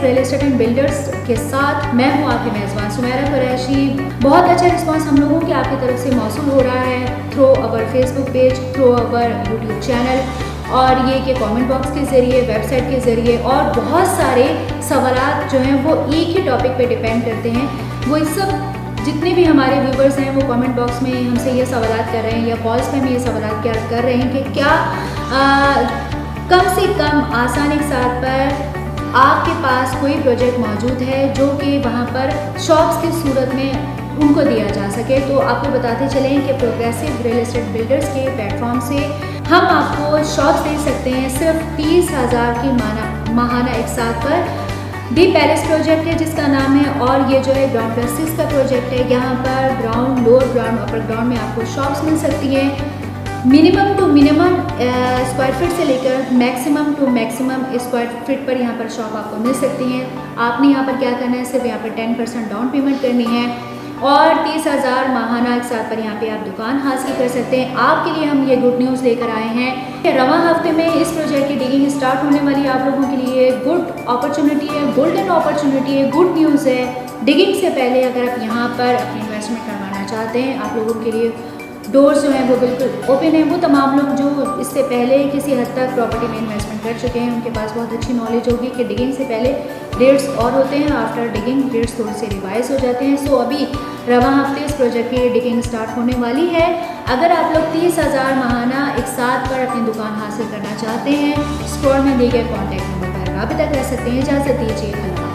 Real estate and builders के साथ मैं हूँ आपकी मेज़बान सुमेरा कुरैशी। बहुत अच्छा रिस्पांस हम लोगों की आपकी तरफ से मौसूल हो रहा है through our Facebook page, through our YouTube channel और ये कि कमेंट बॉक्स के ज़रिए, वेबसाइट के ज़रिए और बहुत सारे सवालात जो हैं वो एक ही टॉपिक पे डिपेंड करते हैं। वो इस सब जितने भी हमारे व्यूवर्स हैं वो कमेंट बॉक्स में हमसे ये सवालात कर रहे हैं या कॉल्स पे हमें ये सवालात क्या कर रहे हैं कि क्या कम से कम आसानी के साथ पर आपके पास कोई प्रोजेक्ट मौजूद है जो कि वहाँ पर शॉप्स की सूरत में उनको दिया जा सके। तो आपको बताते चलें कि प्रोग्रेसिव रियल एस्टेट बिल्डर्स के प्लेटफॉर्म से हम आपको शॉप्स दे सकते हैं सिर्फ 30,000 की माहाना एक साथ पर। दी पैलेस प्रोजेक्ट है जिसका नाम है और ये जो है ग्राउंड प्लस 6 का प्रोजेक्ट है। यहाँ पर ground, lower ground, upper ground में आपको शॉप्स मिल सकती हैं। Minimum to minimum square feet से लेकर maximum to maximum square feet पर यहाँ पर शॉप आपको मिल सकती हैं। आपने यहाँ पर क्या करना है, सिर्फ यहाँ पर 10% डाउन पेमेंट करनी है और 30,000 माहाना एक साथ पर यहाँ पे आप दुकान हासिल कर सकते हैं। आपके लिए हम ये गुड न्यूज़ लेकर आए हैं। रवां हफ्ते में इस प्रोजेक्ट की डिगिंग स्टार्ट होने वाली आप लोगों के लिए गुड अपॉर्चुनिटी है, गोल्डन अपॉर्चुनिटी है, गुड न्यूज़ है। डिगिंग से पहले अगर आप यहाँ पर अपनी इन्वेस्टमेंट करवाना चाहते हैं, आप लोगों के लिए डोर्स जो हैं वो बिल्कुल ओपन है। वो तमाम लोग जो इससे पहले किसी हद तक प्रॉपर्टी में इन्वेस्टमेंट कर चुके हैं उनके पास बहुत अच्छी नॉलेज होगी कि डिगिंग से पहले रेट्स और होते हैं, आफ्टर डिगिंग रेट्स थोड़े से रिवाइज हो जाते हैं। सो अभी रवां हफ्ते इस प्रोजेक्ट की डिगिंग स्टार्ट होने वाली है। अगर आप लोग 30,000 माहाना एक साथ पर अपनी दुकान हासिल करना चाहते हैं, स्क्रॉल में दिए गए कॉन्टैक्ट नंबर पर राबिता कर सकते हैं। इजाज़त दीजिए।